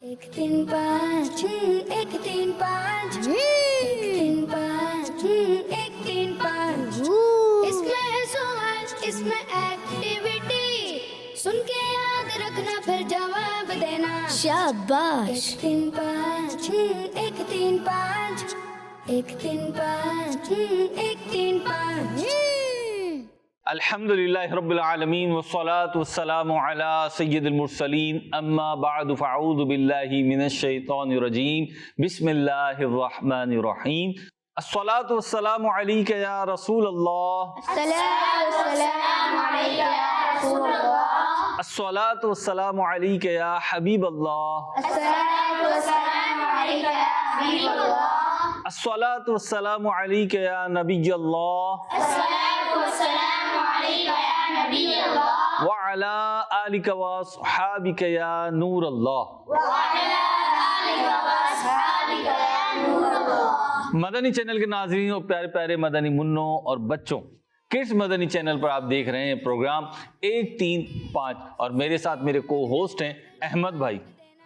एक तीन पाँच एक तीन पाँच एक तीन पाँच एक तीन पाँच। इसमें है सवाल इसमें एक्टिविटी, सुन के याद रखना फिर जवाब देना। शाबाश। एक तीन पाँच एक तीन पाँच एक तीन पाँच एक तीन पाँच। अल्हम्दुलिल्लाहि रब्बिल आलमीन वस्सलातु वस्सलामु अला सय्यिदिल मुरसलीन अम्मा बअदु फ़अऊज़ु बिल्लाहि मिनश शैतानिर रजीम बिस्मिल्लाहिर रहमानिर रहीम। अस्सलातु वस्सलामु अलैका या रसूल अल्लाह, अस्सलातु वस्सलामु अलैका या हबीब अल्लाह, अस्सलातु वस्सलामु अलैका या नबी अल्लाह व अला आलिका व अस्हाबिका या नूर अल्लाह। मदनी चैनल के नाज़रीन और प्यारे प्यारे मदनी मुन्नों और बच्चों, किड्स मदनी चैनल पर आप देख रहे हैं प्रोग्राम 135 और मेरे साथ मेरे को होस्ट हैं अहमद भाई,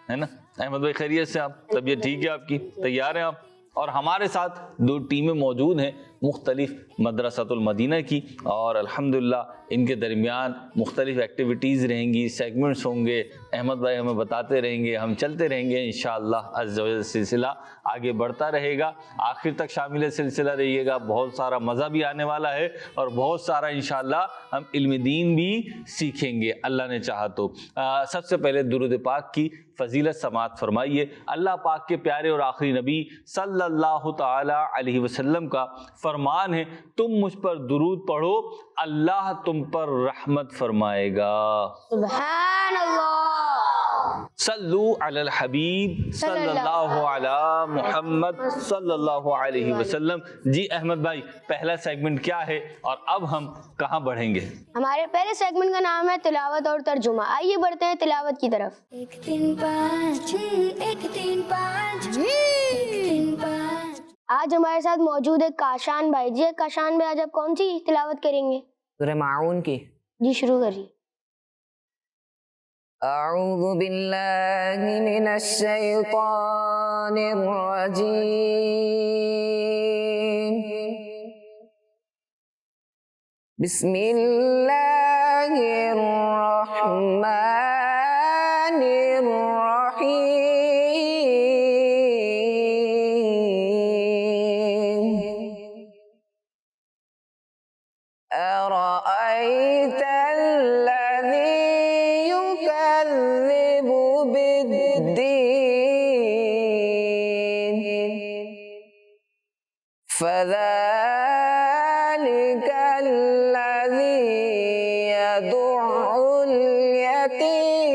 है ना। अहमद भाई खैरियत से? आप तबीयत ठीक है आपकी? तैयार हैं आप? और हमारे साथ दो टीमें मौजूद हैं मुख्तलिफ मदरसतुल मदीना की, और अल्हम्दुलिल्लाह इनके दरमियान मुख्तलिफ एक्टिविटीज़ रहेंगी, सेगमेंट्स होंगे। अहमद भाई हमें बताते रहेंगे, हम चलते रहेंगे। इंशाअल्लाह अज़्ज़ व जल सिलसिला आगे बढ़ता रहेगा, आखिर तक शामिल सिलसिला रहिएगा। बहुत सारा मज़ा भी आने वाला है और बहुत सारा इंशाअल्लाह हम इल्म दीन भी सीखेंगे अल्लाह ने चाहा तो। सबसे पहले दुरूद पाक की फजीलत समाअत फरमाइए। अल्लाह पाक के प्यारे और आखिरी नबी सल्लल्लाहु ताला अलैहि वसल्लम का फरमान है, तुम मुझ पर दुरूद पढ़ो, अल्लाह तुम पर रहमत फरमाएगा। सुभान अल्लाह। सल्लू अलल हबीब सल्लल्लाहु अला मुहम्मद सल्लल्लाहु अलैहि वसल्लम। जी अहमद भाई, पहला सेगमेंट क्या है और अब हम कहाँ बढ़ेंगे? हमारे पहले सेगमेंट का नाम है तिलावत और तर्जुमा। आइए बढ़ते हैं तिलावत की तरफ। एक तीन पाँच एक तीन पाँच एक तीन पाँच। आज हमारे साथ मौजूद है काशान भाई। जी काशान भाई, आज आप कौन सी तिलावत करेंगे? सूरह माऊन की। जी शुरू करिए। अऊज़ु बिल्लाहि मिनश शैतानिर रजीम। बिस्मिल्लाहिर रहमानिर रहीम। अरअयतल فذلك الذي يدع اليتيم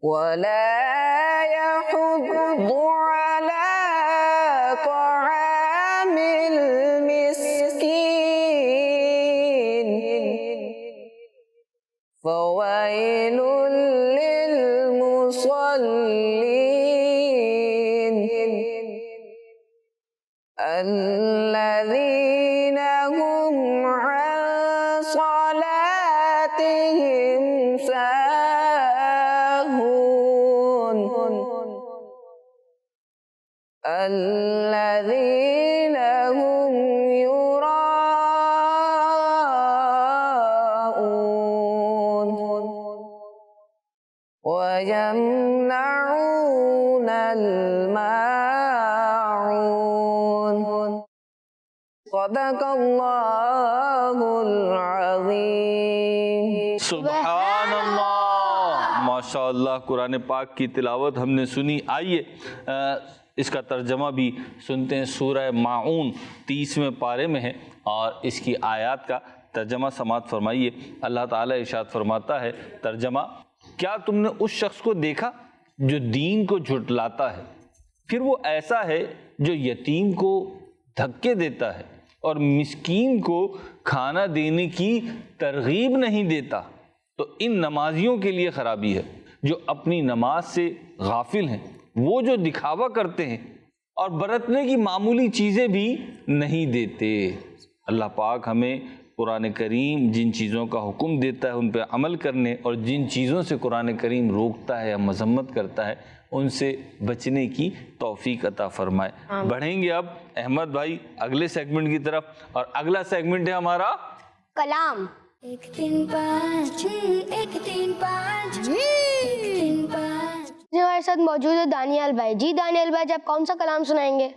ولا يحض على طعام المسكين فويل للمصلين الذين هم عن صلاتهم ساهون الذين هم يراءون ويمنعون الماعون صدق अल्लाहुल अज़ीम। सुभान अल्लाह, माशाअल्लाह। कुरान पाक की तिलावत हमने सुनी। आइए इसका तर्जमा भी सुनते हैं। सूरह माऊन 30वें पारे में है और इसकी आयत का तर्जमा समाअत फरमाइए। अल्लाह ताला इरशाद फरमाता है, तर्जमा, क्या तुमने उस शख्स को देखा जो दीन को झुटलाता है, फिर वो ऐसा है जो यतीम को धक्के देता है और मिस्कीन को खाना देने की तरगीब नहीं देता, तो इन नमाजियों के लिए खराबी है जो अपनी नमाज से गाफिल हैं, वो जो दिखावा करते हैं और बरतने की मामूली चीज़ें भी नहीं देते। अल्लाह पाक हमें قرآن کریم جن چیزوں کا حکم دیتا ہے ان پہ عمل کرنے اور جن چیزوں سے قرآن کریم روکتا ہے یا مذمت کرتا ہے ان سے بچنے کی توفیق عطا فرمائے۔ بڑھیں گے اب احمد بھائی اگلے سیگمنٹ کی طرف، اور اگلا سیگمنٹ ہے ہمارا کلام۔ 1 3 5 1 3 5 1 3 5 جی ہمارے ساتھ موجود ہے دانیال بھائی۔ جی دانیال بھائی آپ کون سا کلام سنائیں گے؟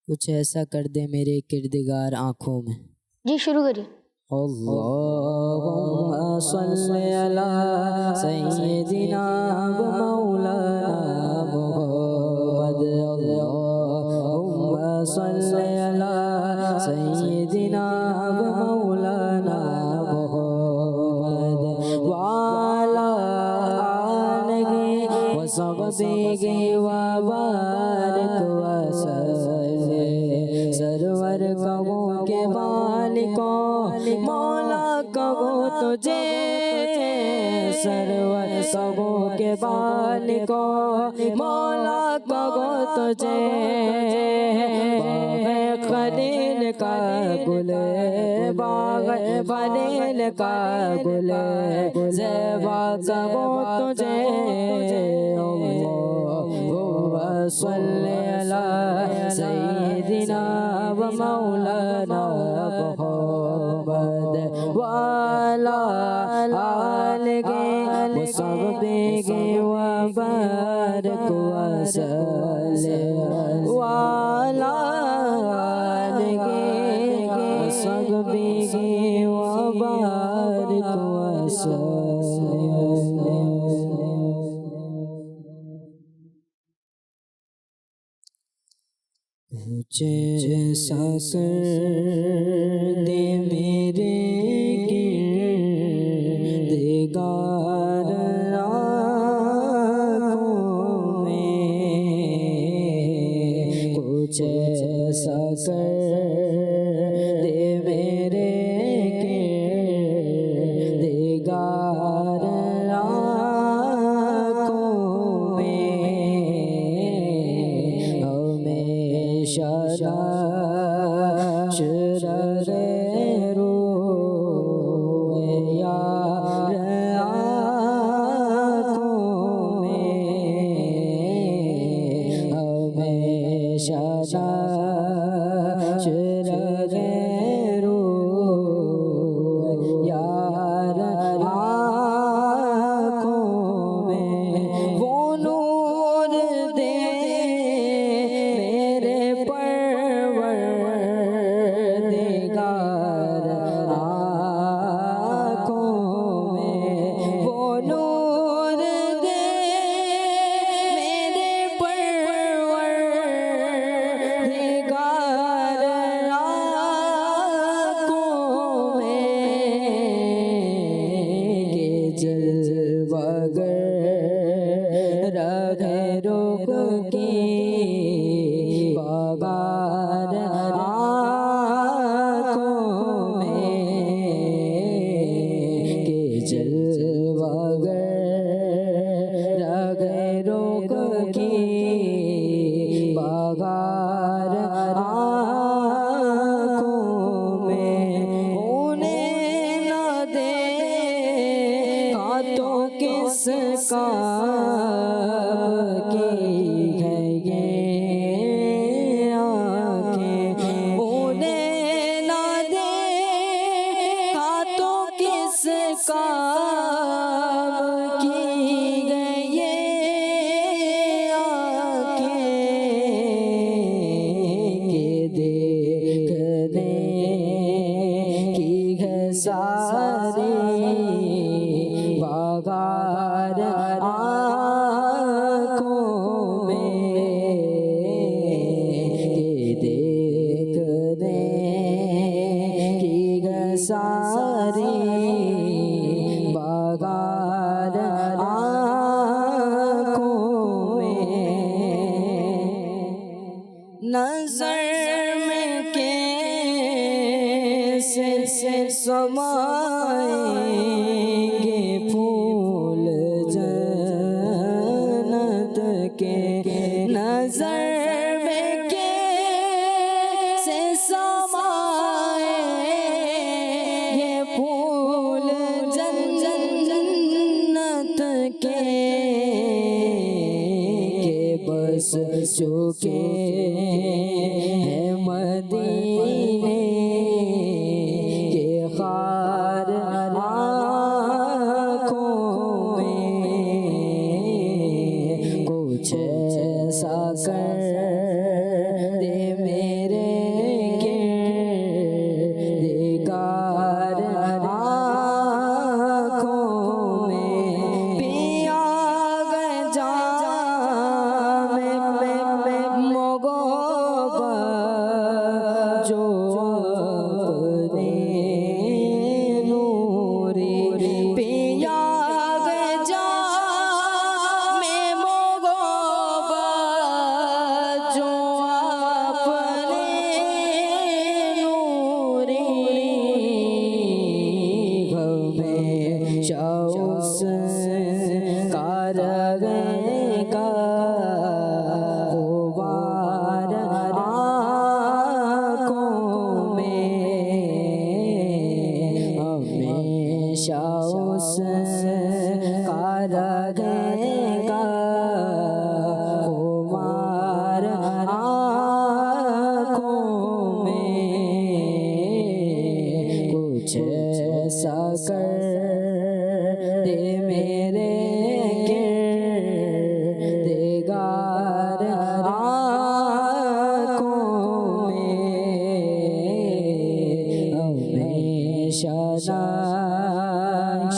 کچھ ایسا کر دے میرے کردگار آنکھوں میں۔ جی شروع کریے۔ اللہم صلی علی سیدنا و مولانا محمد، اللہم صلی علی سیدنا و مولانا محمد وعلا آلہ و صحبہ و بارک وسلم۔ سرور کہوں کے مالکوں مولا کہوں تجھے، سرور کہوں کے مالکوں مولا کہوں تجھے، باغ خلیل کا گل، باغ خلیل کا گل زیبا کہوں تجھے، اللہم صلی علی سیدنا و مولانا محمد وعلا آلہ و صحبہ و بارک وسلم، وعلا آلہ و صحبہ و بارک وسلم۔ کچھ ایسا کر دے میرے کردگار آنکھوں میں، کچھ ایسا کر دے میرے کردگار آنکھوں میں، ہمیشہ شرر روح یار آنکھوں میں، ہمیشہ شرر روح یار آنکھوں میں، وہ نور دے میرے پروردگار آنکھوں میں، وہ نور دے میرے پروردگار آنکھوں میں، کہ جلوہ گر رگ رخ کی بغار آنکھوں میں، کہ جلوہ گر رگ رخ کی بغار آنکھوں میں، انہیں نہ دیکھا تو کس کام کی ہے یہ آنکھیں، انہیں نہ دیکھا تو کس کام کی ہے یہ آنکھیں، کہ دیکھنے کی ہے ساری بغار آنکھوں میں، کہ دیکھنے کی ہے ساری بغار آنکھوں میں، نظر میں کیسے سمائیں گے پھول جب کے بس چکے ہیں مدینے کے خار آنکھوں میں کچھ ایسا کر دے میرے کردگار آنکھوں میں پیا گئے جام میں محبت جو اپنے نوری پیا گئے جام میں محبت جو اپنے نوری ہمیشہ اس کا رہے گا غبار آنکھوں میں ہمیشہ اس کا رہے گا غبار آنکھوں میں کچھ ایسا کر دے میرے کردگار آنکھوں میں ہمیشہ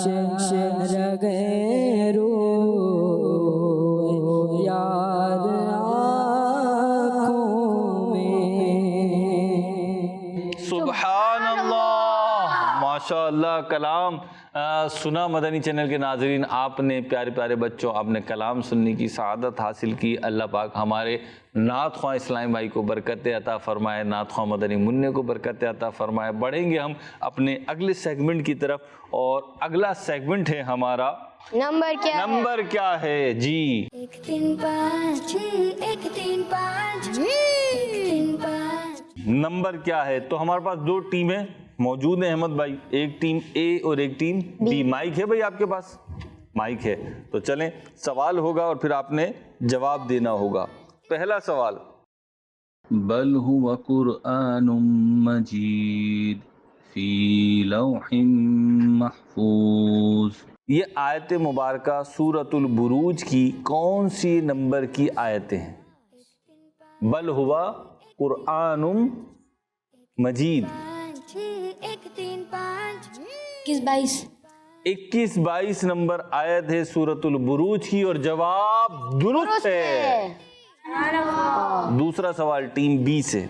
نقش رگے روح یاد آنکھوں میں سبحان اللہ، ماشاء اللہ۔ کلام سنا مدنی چینل کے ناظرین، آپ نے پیارے پیارے بچوں، آپ نے کلام سننے کی سعادت حاصل کی۔ اللہ پاک ہمارے نعت خواں اسلام بھائی کو برکت عطا فرمائے، نعت خواں مدنی منع کو برکت عطا فرمائے۔ بڑھیں گے ہم اپنے اگلے سیگمنٹ کی طرف، اور اگلا سیگمنٹ ہے ہمارا نمبر کیا ہے؟ نمبر کیا ہے جی؟ 1 3 5 1 3 5 1 3 5 نمبر کیا ہے؟ تو ہمارے پاس دو ٹیمیں موجود ہیں احمد بھائی، ایک ٹیم اے اور ایک ٹیم بی۔ مائک ہے بھائی آپ کے پاس؟ مائک ہے، تو چلیں سوال ہوگا اور پھر آپ نے جواب دینا ہوگا۔ پہلا سوال، بل هو قرآن مجید فی لوح محفوظ، یہ آیت مبارکہ سورۃ البروج کی کون سی نمبر کی آیتیں ہیں؟ بل ہوا قرآن مجید 1 3 5 21 21 22 نمبر آیت ہے سورۃ البروج کی، اور جواب درست ہے۔ دوسرا سوال ٹیم بی سے،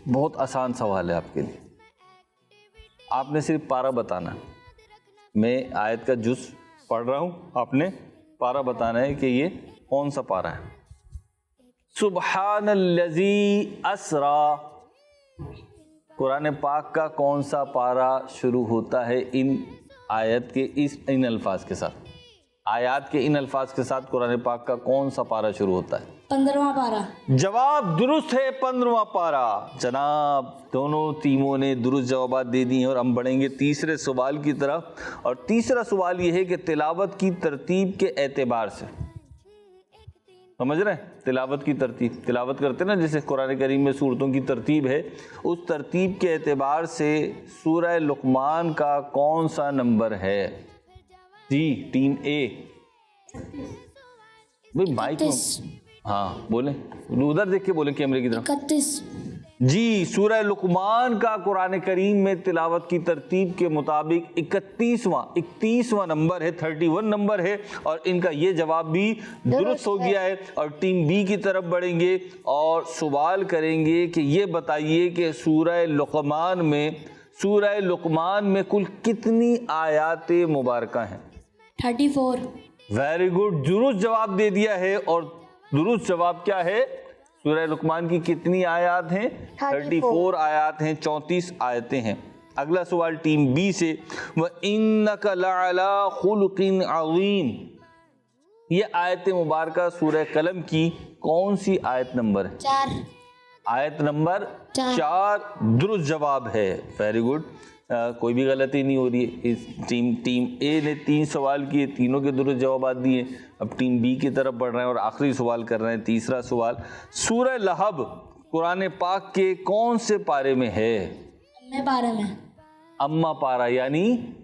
بہت آسان سوال ہے آپ کے لیے، آپ نے صرف پارہ بتانا ہے۔ میں آیت کا جز پڑھ رہا ہوں، آپ نے پارہ بتانا ہے کہ یہ کون سا پارہ ہے۔ سبحان الذی اسرا، قرآن پاک کا کون سا پارہ شروع ہوتا ہے ان آیت کے ان الفاظ کے ساتھ؟ آیات کے ان الفاظ کے ساتھ قرآن پاک کا کون سا پارہ شروع ہوتا ہے؟ 15واں پارہ۔ جواب درست ہے، 15واں پارہ۔ جناب دونوں ٹیموں نے درست جوابات دے دی ہیں، اور ہم بڑھیں گے تیسرے سوال کی طرف، اور تیسرا سوال یہ ہے کہ تلاوت کی ترتیب کے اعتبار سے، سمجھ رہے ہیں؟ تلاوت کی ترتیب، تلاوت کرتے نا جیسے قرآن کریم میں سورتوں کی ترتیب ہے، اس ترتیب کے اعتبار سے سورہ لقمان کا کون سا نمبر ہے؟ جی ٹیم اے بھائی مائک میں، ہاں بولیں، ادھر دیکھ کے بولیں کیمرے کی طرف۔ 31 جی سورہ لقمان کا قرآن کریم میں تلاوت کی ترتیب کے مطابق 31واں نمبر ہے، 31 نمبر ہے، اور ان کا یہ جواب بھی درست ہو گیا ہے۔ اور ٹیم بی کی طرف بڑھیں گے اور سوال کریں گے کہ یہ بتائیے کہ سورہ لقمان میں کل کتنی آیات مبارکہ ہیں؟ 34۔ ویری گڈ، درست جواب دے دیا ہے۔ اور درست جواب کیا ہے؟ سورہ لقمان کی کتنی آیات ہیں؟ 34 آیات ہیں، 34 آیتیں ہیں۔ اگلا سوال ٹیم بی سے، وَإِنَّكَ لَعَلَىٰ خُلُقٍ عَظِيمٍ، یہ آیت مبارکہ سورہ قلم کی کون سی آیت نمبر ہے؟ 4۔ آیت نمبر 4 درست جواب ہے، ویری گڈ۔ कोई भी गलती नहीं हो रही है। इस टीम ए ने 3 सवाल किए, तीनों के दुरुस्त जवाब दिए। अब टीम बी की तरफ बढ़ रहे हैं और आखिरी सवाल कर रहे हैं, तीसरा सवाल। सूरह लहब कुरान पाक के कौन से पारे में है? मैं पारे में। अम्मा पारा यानी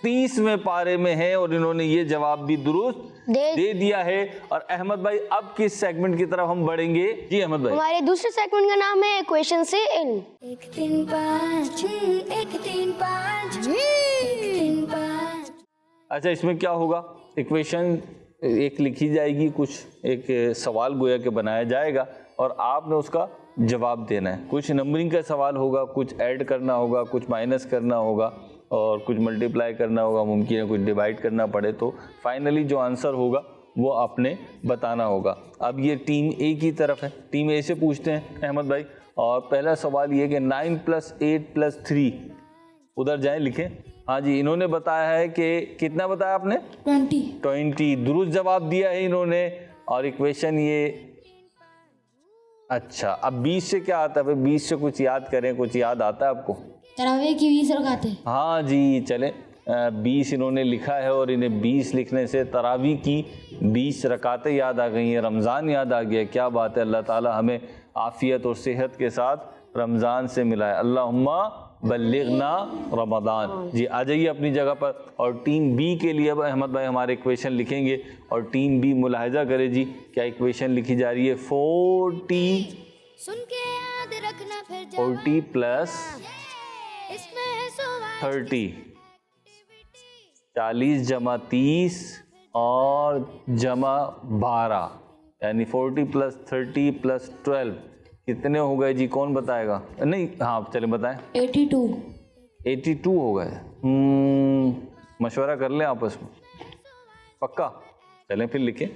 30वें पारे में है और इन्होंने ये जवाब भी दुरुस्त दे दिया है। और अहमद भाई अब किस सेगमेंट की तरफ हम बढ़ेंगे? जी अहमद भाई। हमारे दूसरे सेगमेंट का नाम है क्वेश्चन से इन। 1 3 5 1 3 5 1 3 5। अच्छा, इसमें क्या होगा? इक्वेशन एक लिखी जाएगी, कुछ एक सवाल गोया के बनाया जाएगा और आपने उसका जवाब देना है। कुछ नंबरिंग का सवाल होगा, कुछ ऐड करना होगा, कुछ माइनस करना होगा और कुछ मल्टीप्लाई करना होगा, मुमकिन है कुछ डिवाइड करना पड़े। तो फाइनली जो आंसर होगा वो आपने बताना होगा। अब ये टीम ए की तरफ है, टीम ए से पूछते हैं अहमद भाई। और पहला सवाल ये कि 9 + 8 + 3, उधर जाएं लिखें। हाँ जी, इन्होंने बताया है कि कितना बताया आपने? 20 दुरुस्त जवाब दिया है इन्होंने। और इक्वेशन ये, अच्छा अब 20 से क्या आता है? 20 से कुछ याद करें, कुछ याद आता है आपको? तरावी की 20 रकाते। हाँ जी, चलें 20 इन्होंने लिखा है और इन्हें 20 लिखने से तरावी की 20 रकातें याद आ गई हैं, रमज़ान याद आ गया। क्या बात है, अल्लाह ताला हमें आफ़ियत और सेहत के साथ रमज़ान से मिलाए। अल्लाहुम्मा बल्लिगना रमज़ान। जी आ जाइए अपनी जगह पर। और टीम बी के लिए अब अहमद भाई हमारे इक्वेशन लिखेंगे और टीम बी मुलाहिजा करे जी क्या इक्वेशन लिखी जा रही है। 40 सुन के याद रखना फिर 40 प्लस इसमें है सवाल 30, 40 जमा 30 और जमा 12, यानी 40 + 30 + 12 कितने हो गए जी? कौन बताएगा? नहीं, हाँ चले बताएं। 82 हो गए। मशवरा कर लें आपस में, पक्का? चलें फिर लिखें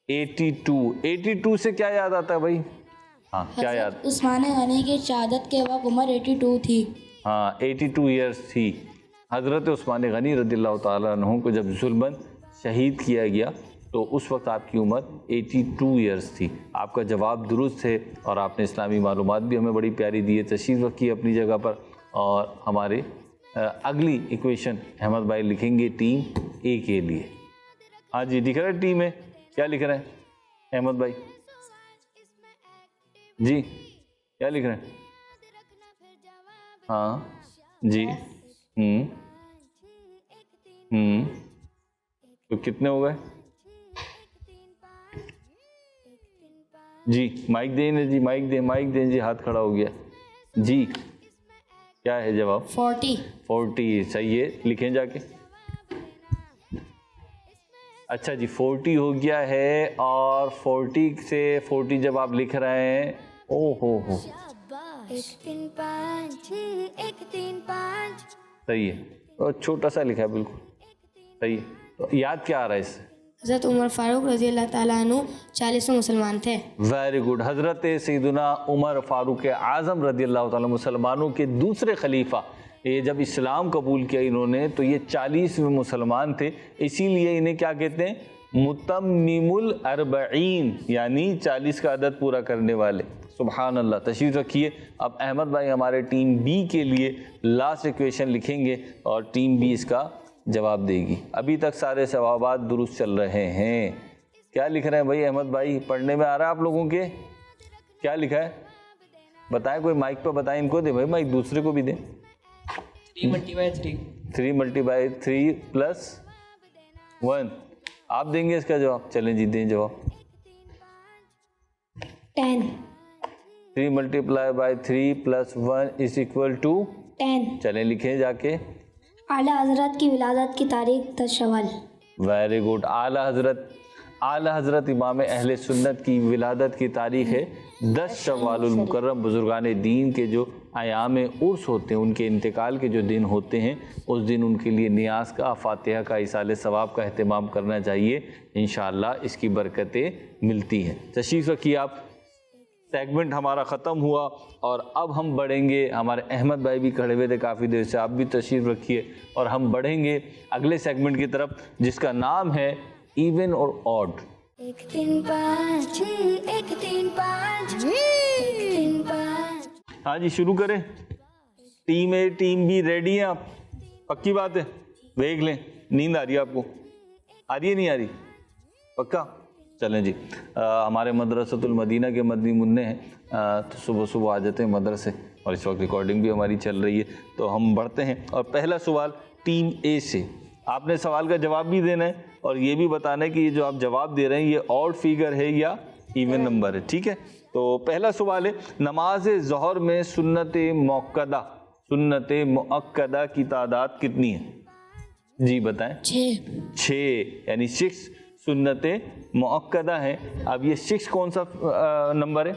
82 से क्या याद आता है भाई? हाँ क्या याद? उस्मान गनी की शहादत के वक्त उम्र 82 थी। हाँ 82 ईयर्स थी। हज़रत उस्मान गनी रज़ियल्लाहु ताला अन्हु को जब जुल्मन शहीद किया गया तो उस वक्त आपकी उम्र 82 ईयर्स थी। आपका जवाब दुरुस्त है और आपने इस्लामी मालूमात भी हमें बड़ी प्यारी दी है। तशरीफ़ रखी अपनी जगह पर। और हमारे अगली इक्वेशन अहमद भाई लिखेंगे टीम ए के लिए। हाँ जी, दिख रहा है टीम है, क्या लिख रहे हैं अहमद भाई? जी क्या लिख रहे हैं? हाँ जी, तो कितने हो गए जी? माइक दें जी, माइक दें जी, हाथ खड़ा हो गया जी। क्या है जवाब? 40 सही है, लिखें जाके। अच्छा जी 40 हो गया है। और 40 से 40 जब आप लिख रहे हैं, ओ हो 1 3 5 1 3 5। सही है, और छोटा सा लिखा है, बिल्कुल सही है। तो याद क्या आ रहा है इससे? हज़रत उमर फारूक रज़ियल्लाहु ताला अन्हु 40 मुसलमान थे। Very good. हज़रत सैयदना उमर फारूक आज़म रज़ियल्लाहु ताला मुसलमानों के दूसरे खलीफा। ये जब इस्लाम कबूल किया इन्होंने तो ये 40वें मुसलमान थे, इसीलिए इन्हें क्या कहते हैं? मुतम्मिमुल अर्बईन, यानी 40 का अदद पूरा करने वाले। सुभान अल्लाह। तशरीफ़ रखिए। अब अहमद भाई हमारे टीम बी के लिए लास्ट इक्वेशन लिखेंगे और टीम बी इसका जवाब देगी। अभी तक सारे सवाबात दुरुस्त चल रहे हैं। क्या लिख रहे हैं भाई अहमद भाई? पढ़ने में आ रहा है आप लोगों के? क्या लिखा है बताएं, कोई माइक पर बताएं। इनको दे भाई माइक, दूसरे को भी दें। 3 × 3 3 × 3 + 1। आप देंगे इसका जवाब? चलें जी दें जवाब। 10 3 × 3 + 1 = 10। चलें लिखें जाके। आला हज़रत की विलादत की तारीख 10 शवाल। Very good. आला हज़रत इमाम अहले सुन्नत की विलादत की तारीख़ है 10 शव्वालुल मुकर्रम। बुजुर्गान दीन के जो आयाम उर्स होते हैं, उनके इंतकाल के जो दिन होते हैं, उस दिन उनके लिए नियाज़ का, फातिहा का, इसाले सवाब का अहतमाम करना चाहिए। इंशाअल्लाह इसकी बरकतें मिलती हैं। तशरीफ़ रखिए आप। सेगमेंट हमारा ख़त्म हुआ और अब हम बढ़ेंगे। हमारे अहमद भाई भी खड़े हुए थे काफ़ी देर से, आप भी तशरीफ़ रखिए और हम बढ़ेंगे अगले सेगमेंट की तरफ जिसका नाम है इवन और ऑड। 1 3 5 1 3 5 1 3 5। हाँ जी शुरू करें। Team A team be ready हैं आप? पक्की बात है? देख लें, नींद आ रही है आपको? आ रही है नहीं आ रही? पक्का? चलें जी। हमारे मदरसतुल मदीना के मदनी मुन्ने हैं, तो सुबह सुबह आ जाते हैं मदरसे, और इस वक्त रिकॉर्डिंग भी हमारी चल रही है, तो हम बढ़ते हैं। और पहला सवाल टीम ए से, आपने सवाल का जवाब भी देना है और ये भी बताना है कि ये जो आप जवाब दे रहे हैं ये ऑड फिगर है या इवन नंबर है, ठीक है? तो पहला सवाल है, नमाज ज़ोहर में सुन्नत मुअक्कदा की तादाद कितनी है? जी बताएं। 6 यानी 6 सुन्नत मुअक्कदा है। अब ये 6 कौन सा नंबर है?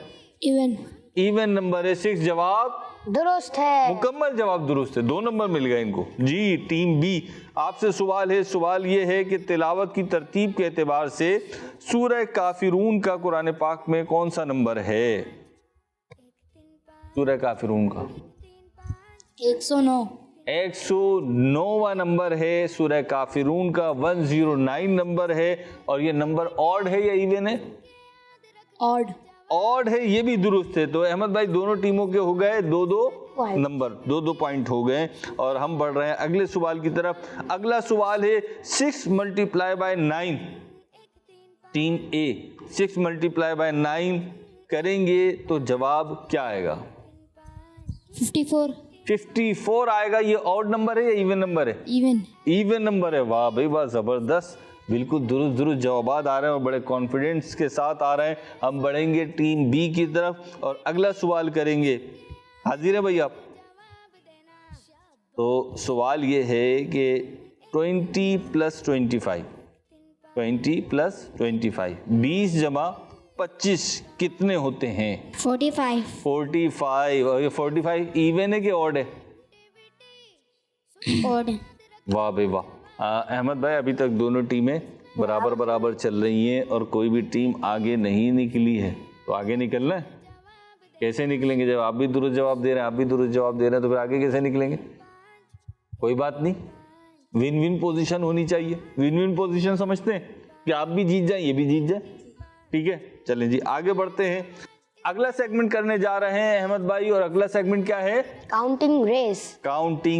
इवन नंबर है 6। जवाब दुरुस्त है। मुकम्मल जवाब दुरुस्त है, 2 नंबर मिल गए इनको जी। टीम बी, आपसे सवाल है, सवाल ये है कि तिलावत की तरतीब के एतबार से सूरह काफिरून का कुरान पाक में कौन सा नंबर है? सूरह काफिरून का 109वां नंबर है सूरह काफिरून का, 109 नंबर है। और ये नंबर ऑड है या इवन है? ऑड है, ये भी दुरुस्त है। तो अहमद भाई दोनों टीमों के हो गए 2-2 नंबर, 2-2 पॉइंट हो गए। और हम बढ़ रहे हैं अगले सवाल की तरफ। अगला सवाल है 6 multiply by 9। Team A 6 multiply by 9 करेंगे तो जवाब क्या आएगा? 54 आएगा। ये ऑड नंबर है या इवन नंबर है? इवन नंबर है। वाह भाई वाह, जबरदस्त, बिल्कुल दुरुस्त जवाबात आ रहे हैं और बड़े कॉन्फिडेंस के साथ आ रहे हैं। हम बढ़ेंगे टीम बी की तरफ और अगला सवाल करेंगे। हाजिर है भाई आप? तो सवाल ये है कि 20 + 25 20 जमा 25 कितने होते हैं? 45। और ये 45 इवन है कि ऑड है? वाह भाई वाह। अहमद भाई अभी तक दोनों टीमें बराबर चल रही हैं और कोई भी टीम आगे नहीं निकली है। तो आगे निकलना है, कैसे निकलेंगे? जब आप भी दुरुस्त जवाब दे रहे हैं, आप भी दुरुस्त जवाब दे रहे हैं, तो फिर आगे कैसे निकलेंगे? कोई बात नहीं, विन विन पोजीशन होनी चाहिए। विन विन पोजीशन समझते हैं कि आप भी जीत जाए, ये भी जीत जाए, ठीक है? चलें जी आगे बढ़ते हैं। अगला सेगमेंट करने जा रहे हैं अहमद भाई, और अगला सेगमेंट क्या है? Counting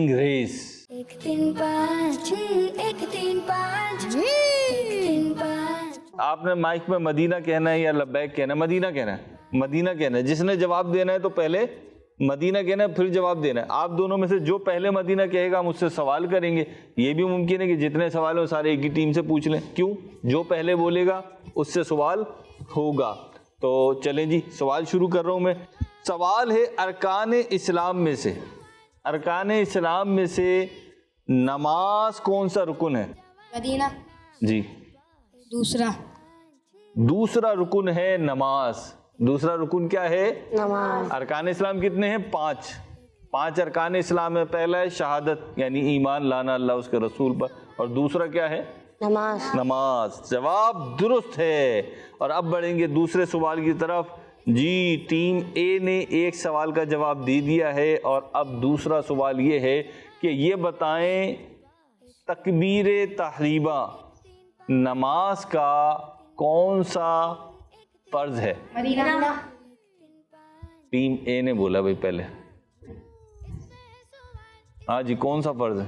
race. 1 3 5 1 3 5 1 3 5। आपने माइक में मदीना कहना है या लब्बैक कहना है? मदीना कहना है। मदीना कहना है। जिसने जवाब देना है तो पहले मदीना कहना है, फिर जवाब देना है। आप दोनों में से जो पहले मदीना कहेगा हम उससे सवाल करेंगे। ये भी मुमकिन है कि जितने सवाल हो सारे एक ही टीम से पूछ लें। क्यों? जो पहले बोलेगा उससे सवाल होगा। तो चलें जी, सवाल शुरू कर रहा हूं मैं। सवाल है अरकान इस्लाम में से नमाज कौन सा रुकन है? मदीना जी। दूसरा रुकन है नमाज। दूसरा रुकन क्या है? नमाज। अरकान इस्लाम कितने हैं? 5 अरकान इस्लाम में पहला है शहादत, यानी ईमान लाना अल्लाह उसके रसूल पर, और दूसरा क्या है? नमाज। जवाब दुरुस्त है। और अब बढ़ेंगे दूसरे सवाल की तरफ जी। टीम ए ने एक सवाल का जवाब दे दिया है और अब दूसरा सवाल ये है कि ये बताएं तकबीर तहरीमा नमाज का कौन सा फर्ज है? मदीना। टीम ए ने बोला भाई पहले। हाँ जी, कौन सा फर्ज है?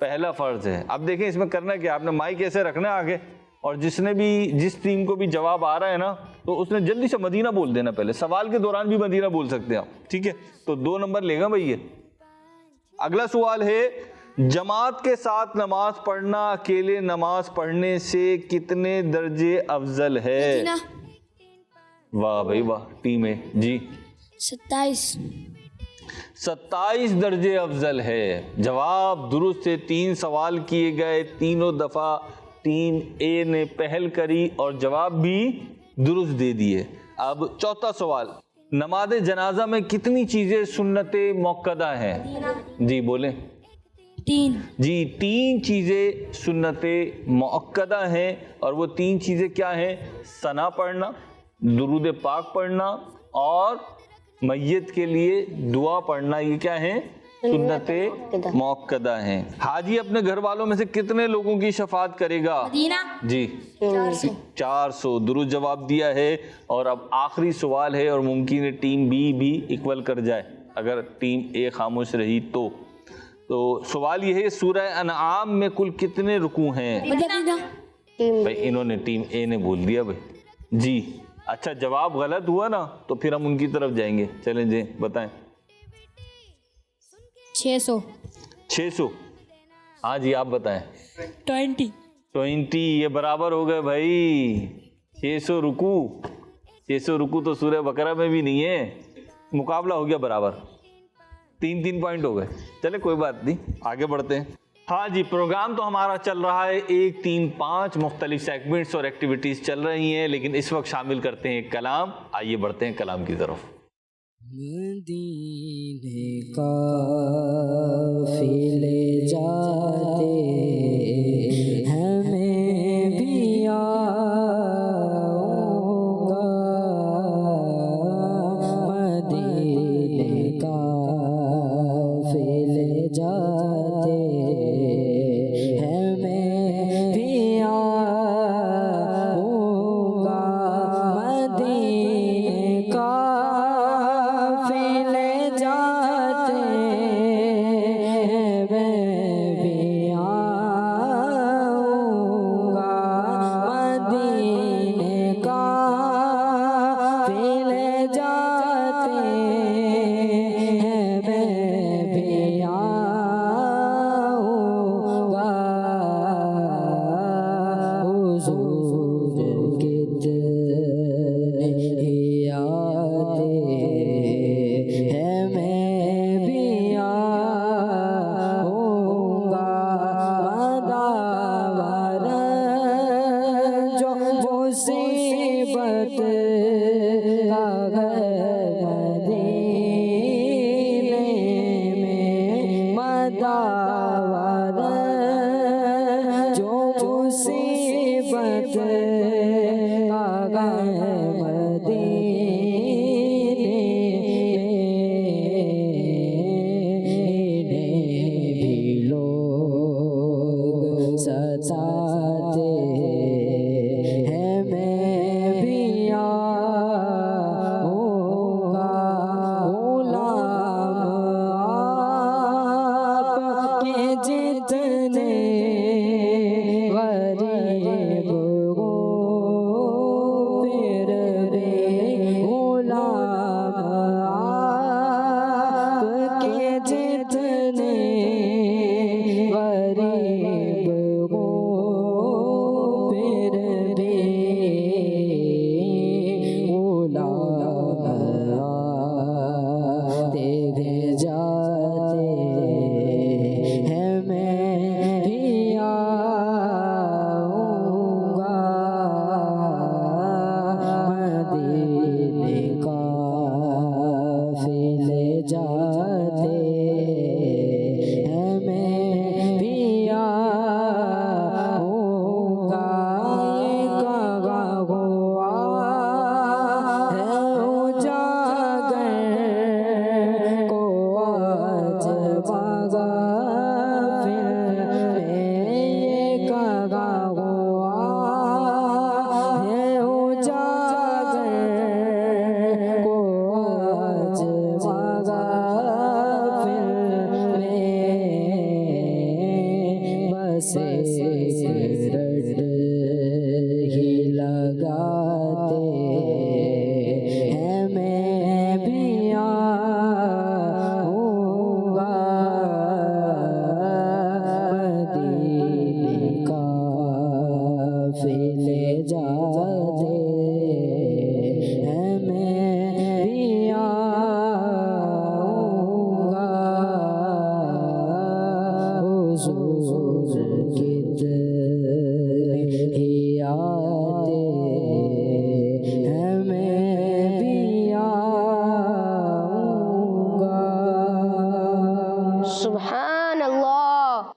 पहला फर्ज है। अब देखें इसमें करना क्या, आपने माइक ऐसे रखना है आगे, और जिस टीम को भी जवाब आ रहा है ना, तो उसने जल्दी से मदीना बोल देना पहले। सवाल के दौरान भी मदीना बोल सकते हैं आप, ठीक है? तो 2 नंबर लेगा भाई ये। अगला सवाल है जमात के साथ नमाज पढ़ना अकेले नमाज पढ़ने से कितने दर्जे अफजल है? वाह भाई वाह, टीम है जी। 27 दर्जे अफजल है। जवाब दुरुस्त है। 3 सवाल किए गए, तीनों दफा टीम ए ने पहल करी और जवाब भी दुरुस्त दे दिए। अब चौथा सवाल, नमाज जनाजा में कितनी चीजें सुन्नते मुअक्कदा हैं? जी बोलें। 3 जी, 3 चीजें सुन्नते मुअक्कदा हैं, और वो 3 चीजें क्या हैं? सना पढ़ना, दुरूद पाक पढ़ना और मैयत के लिए दुआ पढ़ना। ये क्या है? सुन्नते मुअक्कदा हैं। हाजी अपने घर वालों में से कितने लोगों की शफात करेगा? मदीना। जी 400 दुरुस्त जवाब दिया है। और अब आखिरी सवाल है और मुमकिन है टीम बी भी इक्वल कर जाए। اگر ٹیم اے خاموش رہی تو سوال یہ ہے سورہ انعام میں کل کتنے رکوع ہیں؟ بھائی انہوں نے ٹیم اے نے بول دیا بھائی جی. اچھا جواب غلط ہوا نا تو پھر ہم ان کی طرف جائیں گے. چلیں جی بتائیں. 600. ہاں جی آپ بتائیں. 20 یہ برابر ہو گئے بھائی. 600 رکوع تو سورہ بقرہ میں بھی نہیں ہے. مقابلہ ہو گیا برابر. 3 پوائنٹ ہو گئے. چلے کوئی بات نہیں آگے بڑھتے ہیں. ہاں جی پروگرام تو ہمارا چل رہا ہے 1 3 5 مختلف سیگمنٹس اور ایکٹیویٹیز چل رہی ہیں لیکن اس وقت شامل کرتے ہیں کلام. آئیے بڑھتے ہیں کلام کی طرف. مدینے کا فیلے جاتے ہمیں بھی آؤں گا. مدینے کا فیلے جاتے ہمیں بھی آؤں گا. مدینے کا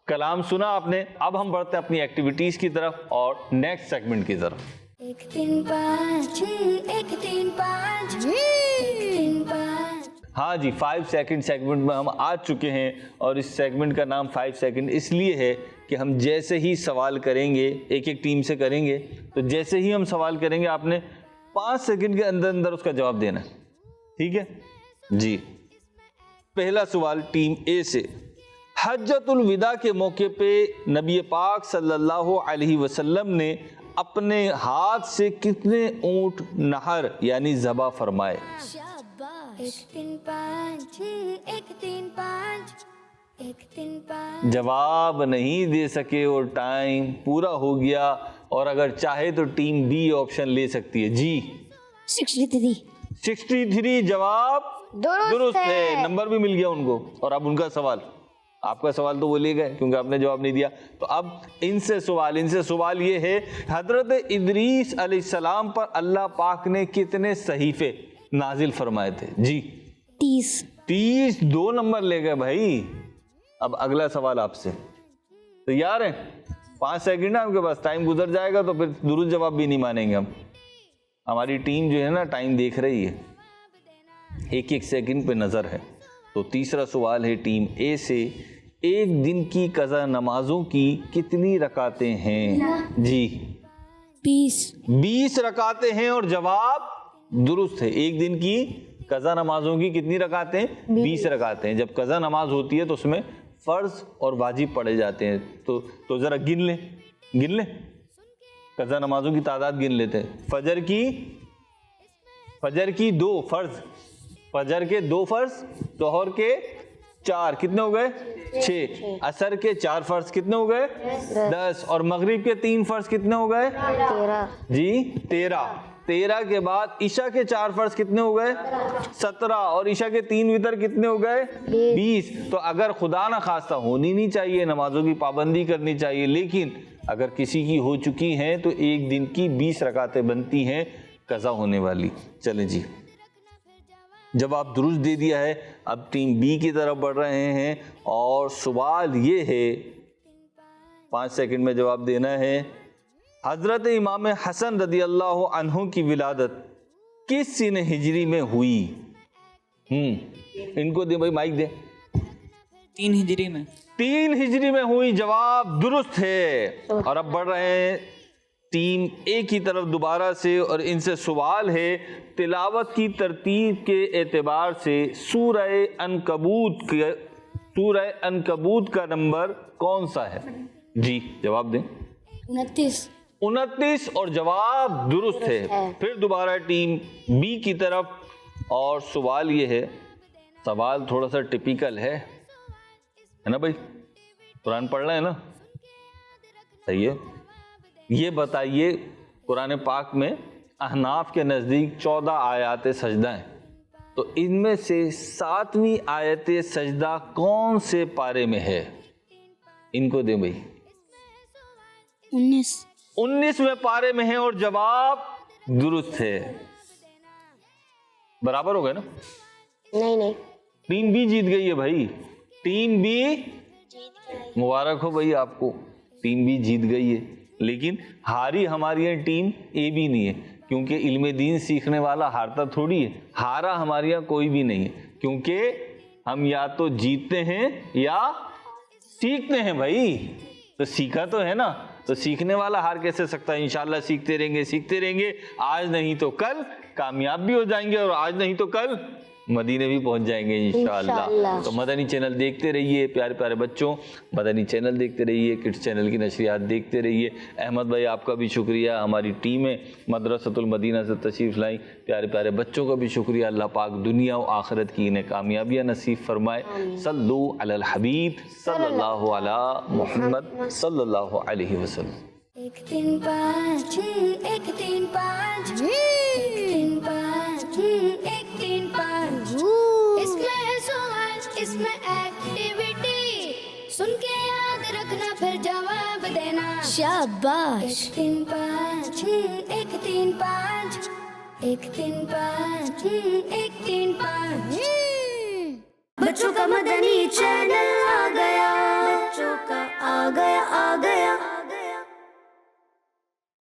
کلام سنا آپ نے. اب ہم بڑھتے ہیں اپنی ایکٹیویٹیز کی طرف اور نیکسٹ سیگمنٹ کی طرف. 1 3 5 1 3 5 1 3 5. ہاں جی 5 سیکنڈ سیگمنٹ میں ہم آ چکے ہیں اور اس سیگمنٹ کا نام 5 سیکنڈ اس لیے ہے کہ ہم جیسے ہی سوال کریں گے ایک ایک ٹیم سے کریں گے تو جیسے ہی ہم سوال کریں گے آپ نے 5 سیکنڈ کے اندر اندر اس کا جواب دینا ہے. ٹھیک ہے جی. पहला सवाल टीम ए से। हज्जतुल विदा के मौके पे नबी पाक सल्लल्लाहु अलैहि वसल्लम ने अपने हाथ से कितने ऊंट नहर यानी ज़बा फरमाए? शाबाश। 1 3 5 1 3 5 1 3 5। जवाब नहीं दे सके और टाइम पूरा हो गया, और अगर चाहे तो टीम बी ऑप्शन ले सकती है। जी 63। 63 जवाब दुरुस्त है, नंबर भी मिल गया उनको। और अब उनका सवाल, आपका सवाल तो वो ले गए क्योंकि आपने जवाब नहीं दिया। तो अब इनसे सवाल ये है, हजरत इदरीस अलैहिस्सलाम पर अल्लाह पाक ने कितने सहीफे नाजिल फरमाए थे? जी 30। 2 नंबर ले गए भाई। अब अगला सवाल आपसे, तैयार हैं? 5 सेकंड है आपके पास, टाइम गुजर जाएगा तो फिर दुरुस्त जवाब भी नहीं मानेंगे हम। हमारी टीम जो है ना टाइम देख रही है, 1-1 सेकंड पे नजर है। तो तीसरा सवाल है टीम ए से, एक दिन की कज़ा नमाजों की कितनी रकातें हैं? जी 20 रकातें हैं, और जवाब दुरुस्त है। एक दिन की कज़ा नमाजों की कितनी रकातें? 20 रकातें। जब कज़ा नमाज होती है तो उसमें फर्ज और वाजिब पढ़े जाते हैं। तो जरा गिन ले कज़ा नमाजों की तादाद गिन लेते हैं। फजर की 2 फर्ज, फजर के 2 फर्ज, जोहर के 4, कितने हो गए? 6। असर के 4 फर्ज कितने हो गए? 10। और मगरिब के 3 फर्ज कितने हो गए? 13। जी 13 के बाद ईशा के 4 फर्ज कितने हो गए? 17। और ईशा के 3 वितर कितने हो गए? 20। तो अगर खुदा ना खास्ता होनी नहीं चाहिए, नमाजों की पाबंदी करनी चाहिए, लेकिन अगर किसी की हो चुकी हैं तो एक दिन की 20 रकातें बनती हैं कज़ा होने वाली। चलें जी, जवाब दुरुस्त दे दिया है। अब टीम बी की तरफ बढ़ रहे हैं, और सवाल ये है, 5 सेकंड में जवाब देना है। हजरत इमाम हसन रदी अल्लाह अन्हु की विलादत किस सन हिजरी में हुई? इनको दे भाई, माइक दे। 3 हिजरी में। 3 हिजरी में हुई, जवाब दुरुस्त है। और अब बढ़ रहे हैं टीम ए की तरफ दोबारा से, और इनसे सवाल है, तिलावत की तरतीब के एतबार से सूरह अनकबूत का नंबर कौन सा है? जी जवाब दें। 29, और जवाब दुरुस्त है। फिर दोबारा टीम बी की तरफ, और सवाल ये है, सवाल थोड़ा सा टिपिकल है ना भाई? कुरान पढ़ रहे हैं ना? सही है। ये बताइए, कुरान पाक में अहनाफ के नज़दीक 14 आयत सजदा हैं, तो इनमें से 7वीं आयत सजदा कौन से पारे में है? इनको दे भाई। 19वें पारे में है, और जवाब दुरुस्त है। बराबर हो गए ना? नहीं। टीम बी जीत गई है भाई। टीम बी, मुबारक हो भाई आपको, टीम बी जीत गई है। लेकिन हारी हमारी यहाँ टीम ए भी नहीं है, क्योंकि इल्म दीन सीखने वाला हारता थोड़ी है। हारा हमारे यहाँ कोई भी नहीं है, क्योंकि हम या तो जीतते हैं या सीखते हैं भाई। तो सीखा तो है ना, तो सीखने वाला हार कैसे सकता है? इंशाल्लाह सीखते रहेंगे। आज नहीं तो कल कामयाब भी हो जाएंगे, और आज नहीं तो कल मदीने भी पहुंच जाएंगे इंशाअल्लाह। तो मदनी चैनल देखते रहिए प्यारे प्यारे बच्चों, मदनी चैनल देखते रहिए, किड्स चैनल की नशरियात देखते रहिए। अहमद भाई आपका भी शुक्रिया, हमारी टीमें मदरसतुल मदीना से तशरीफ़ लाई, प्यारे प्यारे बच्चों का भी शुक्रिया। अल्लाह पाक दुनिया और आखिरत की इन्हें कामयाबियाँ नसीब फरमाए। सल्लु अलल हबीब सल्लल्लाहु अला मुहम्मद सल्लल्लाहु अलैहि वसल्लम। 1 3 5 1 3 5 1 3 5 1 3 5। इसमें है सवाल, इसमें एक्टिविटी, सुन के याद रखना फिर जवाब देना। शाबाश। 1 3 5 1 3 5 1 3 5 1 3 5। बच्चों का मदनी चैनल।